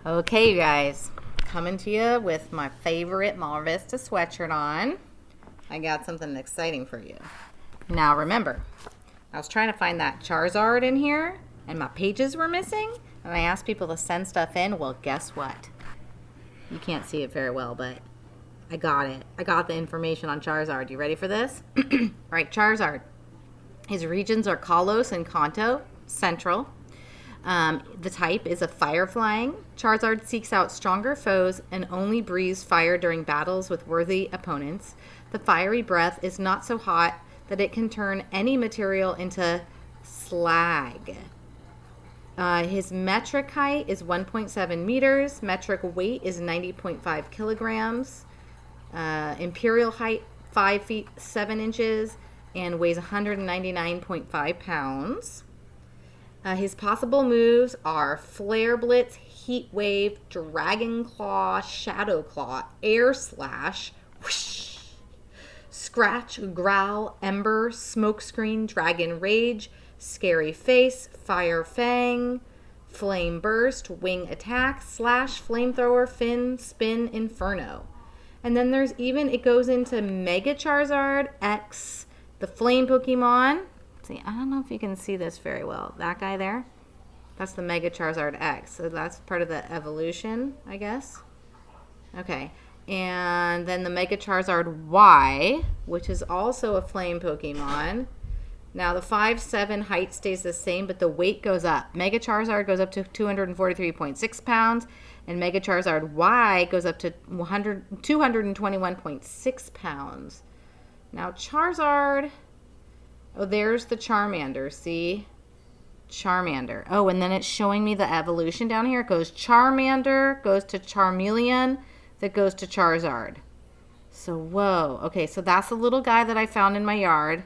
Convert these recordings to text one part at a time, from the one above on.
Okay, you guys, coming to you with my favorite Mar Vista sweatshirt on. I got something exciting for you. Now remember, I was trying to find that Charizard in here, and my pages were missing, and I asked people to send stuff in. Well, guess what? You can't see it very well, but I got it. I got the information on Charizard. You ready for this? All right, Charizard. His regions are Kalos and Kanto, Central. The type is a fire flying. Charizard seeks out stronger foes and only breathes fire during battles with worthy opponents. The fiery breath is not so hot that it can turn any material into slag. His metric height is 1.7 meters. Metric weight is 90.5 kilograms. Imperial height 5 feet 7 inches and weighs 199.5 pounds. His possible moves are Flare Blitz, Heat Wave, Dragon Claw, Shadow Claw, Air Slash, whoosh, Scratch, Growl, Ember, Smokescreen, Dragon Rage, Scary Face, Fire Fang, Flame Burst, Wing Attack, Slash, Flamethrower, Fin, Spin, Inferno. And then there's even, it goes into Mega Charizard X, the Flame Pokemon. See, I don't know if you can see this very well. That guy there, that's the Mega Charizard X. So that's part of the evolution, I guess. Okay. And then the Mega Charizard Y, which is also a flame Pokemon. Now the 5'7" height stays the same, but the weight goes up. Mega Charizard goes up to 243.6 pounds, and Mega Charizard Y goes up to 221.6 pounds. Now Charizard... Oh, there's the Charmander, see? Charmander. Oh, and then it's showing me the evolution down here. It goes Charmander, goes to Charmeleon, that goes to Charizard. So, whoa. Okay, so that's the little guy that I found in my yard,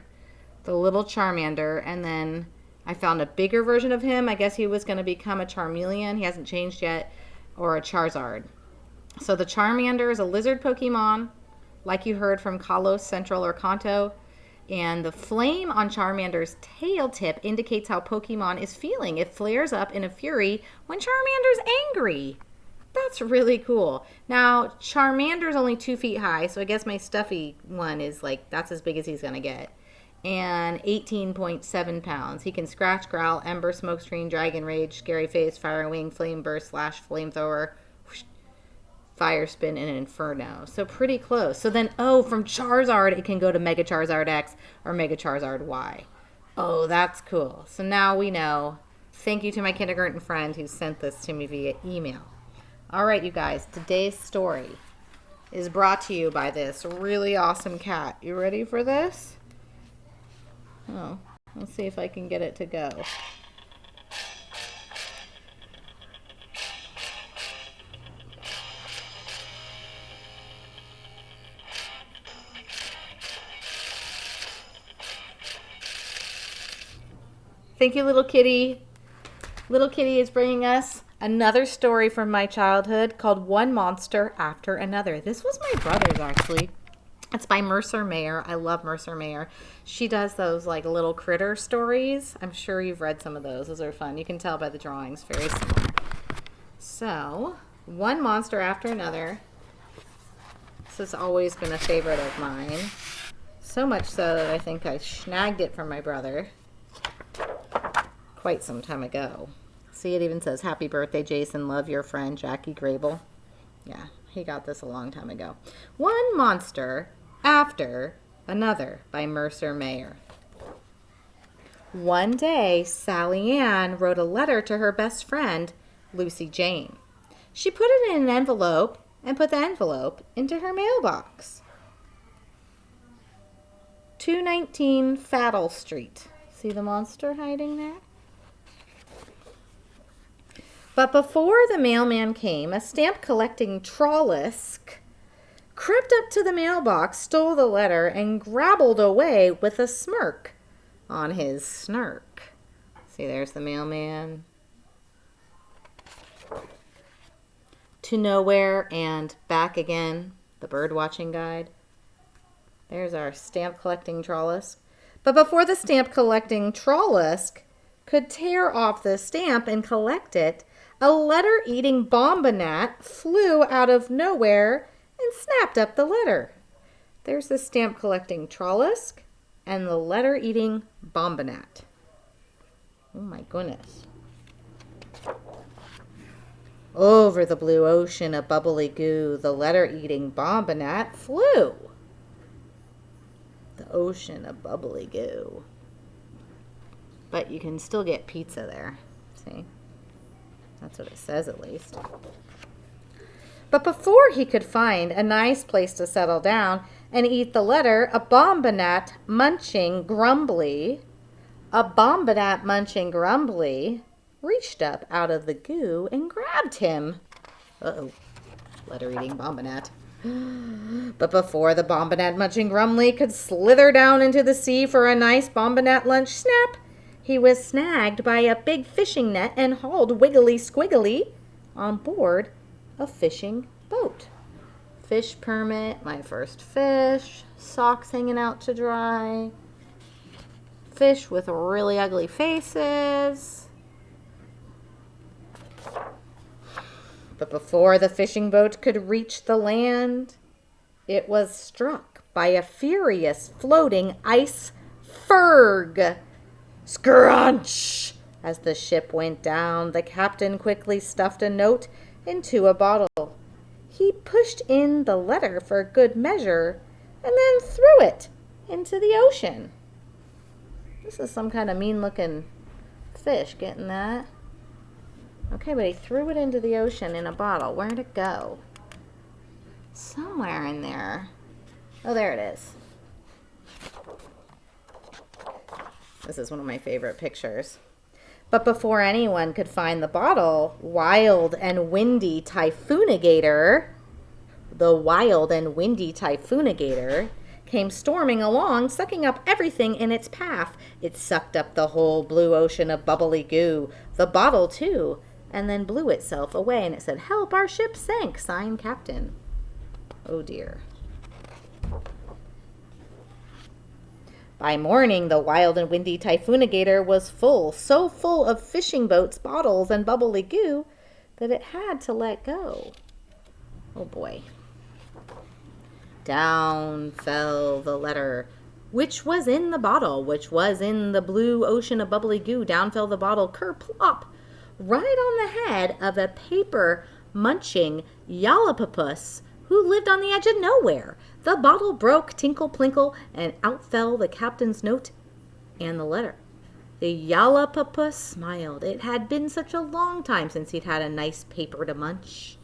the little Charmander, and then I found a bigger version of him. I guess he was going to become a Charmeleon. He hasn't changed yet, or a Charizard. So the Charmander is a lizard Pokemon, like you heard from Kalos, Central, or Kanto. And the flame on Charmander's tail tip indicates how Pokemon is feeling. It flares up in a fury when Charmander's angry. That's really cool. Now, Charmander's only 2 feet high, so I guess my stuffy one is like, that's as big as he's going to get. And 18.7 pounds. He can Scratch, Growl, Ember, Smokescreen, Dragon Rage, Scary Face, Fire Wing, Flame Burst, Slash, Flamethrower, Fire Spin, and Inferno. So pretty close. So then, from Charizard, it can go to Mega Charizard X or Mega Charizard Y. Oh, that's cool. So now we know. Thank you to my kindergarten friend who sent this to me via email. All right, you guys. Today's story is brought to you by this really awesome cat. You ready for this? Oh, let's see if I can get it to go. Thank you, little kitty. Little kitty is bringing us another story from my childhood called One Monster After Another. This was my brother's, actually. It's by Mercer Mayer. I love Mercer Mayer. She does those like little critter stories. I'm sure you've read some of those. Those are fun. You can tell by the drawings. Very similar. So, One Monster After Another. This has always been a favorite of mine. So much so that I think I snagged it from my brother quite some time ago. See, it even says, "Happy birthday, Jason. Love, your friend, Jackie Grable." Yeah, he got this a long time ago. One Monster After Another by Mercer Mayer. One day, Sally Ann wrote a letter to her best friend, Lucy Jane. She put it in an envelope and put the envelope into her mailbox. 219 Faddle Street. See the monster hiding there? But before the mailman came, a stamp-collecting Trollisk crept up to the mailbox, stole the letter, and grabbled away with a smirk on his snark. See, there's the mailman. To Nowhere and Back Again, the bird-watching guide. There's our stamp-collecting Trollisk. But before the stamp-collecting Trollisk could tear off the stamp and collect it, a letter-eating Bombanat flew out of nowhere and snapped up the letter. There's the stamp collecting Trollisk and the letter-eating Bombanat. Oh my goodness. Over the blue ocean of bubbly goo, the letter-eating Bombanat flew. The ocean of bubbly goo. But you can still get pizza there. See? That's what it says, at least. But before he could find a nice place to settle down and eat the letter, a Bombanat munching grumbly reached up out of the goo and grabbed him. Uh-oh. Letter-eating Bombanat. But before the Bombanat munching grumbly could slither down into the sea for a nice Bombanat lunch snap, he was snagged by a big fishing net and hauled wiggly-squiggly on board a fishing boat. Fish permit, my first fish, socks hanging out to dry, fish with really ugly faces. But before the fishing boat could reach the land, it was struck by a furious floating iceberg. Scrunch! As the ship went down, the captain quickly stuffed a note into a bottle. He pushed in the letter for good measure and then threw it into the ocean. This is some kind of mean-looking fish, getting that? Okay, but he threw it into the ocean in a bottle. Where'd it go? Somewhere in there. Oh, there it is. This is one of my favorite pictures. But before anyone could find the bottle, the wild and windy typhoonigator came storming along, sucking up everything in its path. It sucked up the whole blue ocean of bubbly goo, the bottle too, and then blew itself away. And it said, "Help, our ship sank, sign Captain." Oh dear. By morning, the wild and windy typhoonigator was so full of fishing boats, bottles, and bubbly goo that it had to let go. Oh boy. Down fell the letter, which was in the bottle, which was in the blue ocean of bubbly goo. Down fell the bottle, kerplop, right on the head of a paper-munching Yallopapus who lived on the edge of nowhere. The bottle broke, tinkle, plinkle, and out fell the captain's note and the letter. The Yallopapus smiled. It had been such a long time since he'd had a nice paper to munch.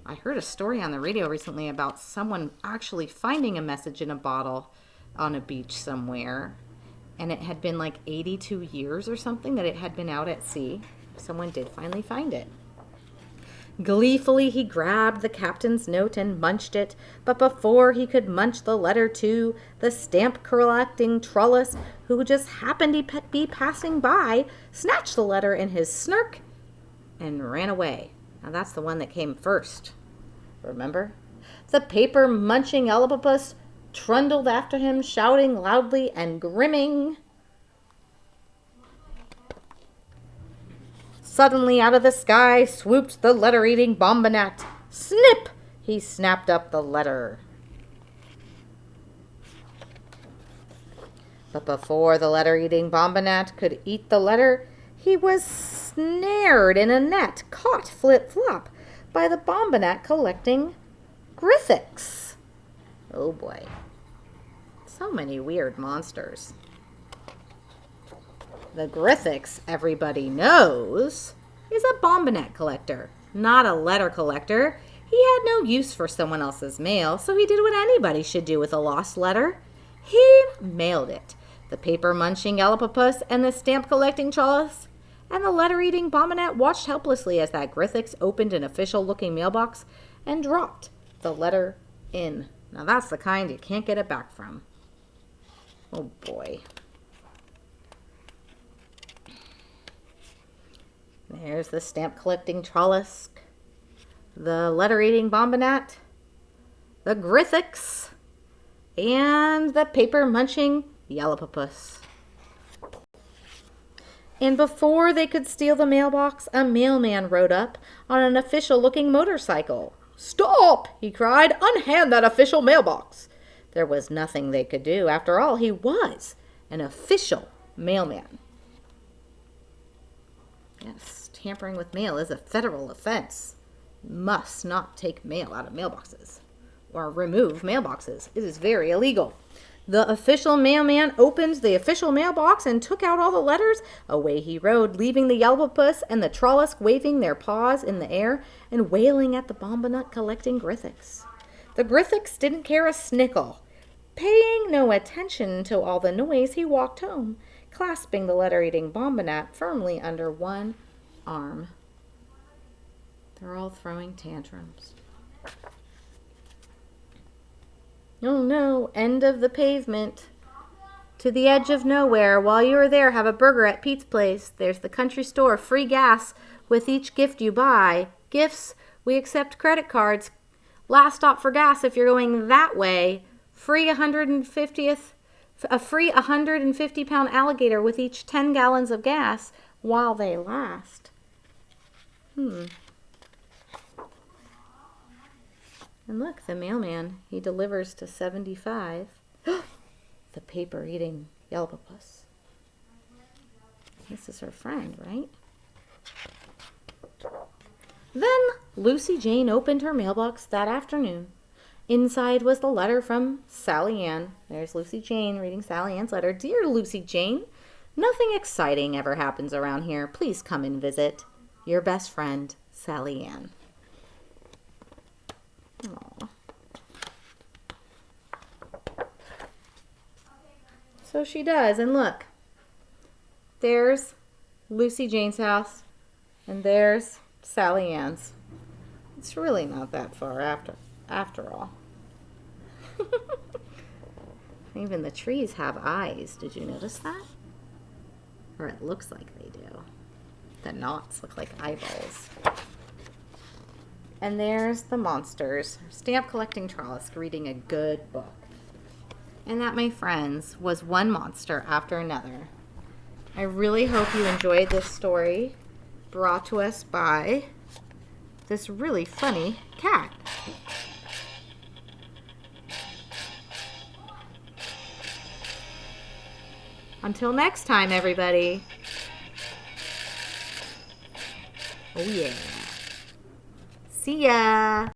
I heard a story on the radio recently about someone actually finding a message in a bottle on a beach somewhere, and it had been like 82 years or something that it had been out at sea. Someone did finally find it. Gleefully, he grabbed the captain's note and munched it, but before he could munch the letter too, the stamp-collecting Trollisk, who just happened to be passing by, snatched the letter in his snark and ran away. Now that's the one that came first. Remember? The paper-munching Yallopapus trundled after him, shouting loudly and grimming. Suddenly out of the sky swooped the letter-eating Bombanat. Snip! He snapped up the letter. But before the letter-eating Bombanat could eat the letter, he was snared in a net, caught flip-flop by the Bombanat collecting Grythix. Oh boy. So many weird monsters. The Grythix, everybody knows, is a Bombanat collector, not a letter collector. He had no use for someone else's mail, so he did what anybody should do with a lost letter. He mailed it. The paper-munching Yallopapus and the stamp-collecting Trollisk and the letter-eating Bombanat watched helplessly as that Grythix opened an official-looking mailbox and dropped the letter in. Now that's the kind you can't get it back from. Oh boy. There's the stamp-collecting Trollisk, the letter-eating Bombanat, the Grythix, and the paper-munching Yallopapus. And before they could steal the mailbox, a mailman rode up on an official-looking motorcycle. "Stop!" he cried. "Unhand that official mailbox." There was nothing they could do. After all, he was an official mailman. Yes, tampering with mail is a federal offense. You must not take mail out of mailboxes or remove mailboxes. It is very illegal. The official mailman opened the official mailbox and took out all the letters. Away he rode, leaving the yellow puss and the Trollisk waving their paws in the air and wailing at the Bombanat collecting Grythics. The Grythics didn't care a snickle. Paying no attention to all the noise, he walked home, clasping the letter-eating Bombanat firmly under one arm. They're all throwing tantrums. Oh no, end of the pavement. To the edge of nowhere. While you are there, have a burger at Pete's place. There's the country store, free gas with each gift you buy. Gifts, we accept credit cards. Last stop for gas if you're going that way. A free 150-pound alligator with each 10 gallons of gas while they last. And look, the mailman, he delivers to 75. The paper-eating Yelpopus. This is her friend, right? Then Lucy Jane opened her mailbox that afternoon. Inside was the letter from Sally Ann. There's Lucy Jane reading Sally Ann's letter. Dear Lucy Jane, nothing exciting ever happens around here. Please come and visit. Your best friend, Sally Ann. Aww. So she does, and look, there's Lucy Jane's house, and there's Sally Ann's. It's really not that far after all. Even the trees have eyes. Did you notice that? Or it looks like they do. The knots look like eyeballs. And there's the monsters. Stamp collecting Trollisk reading a good book. And that, my friends, was one monster after another. I really hope you enjoyed this story brought to us by this really funny cat. Until next time, everybody. Oh yeah. See ya.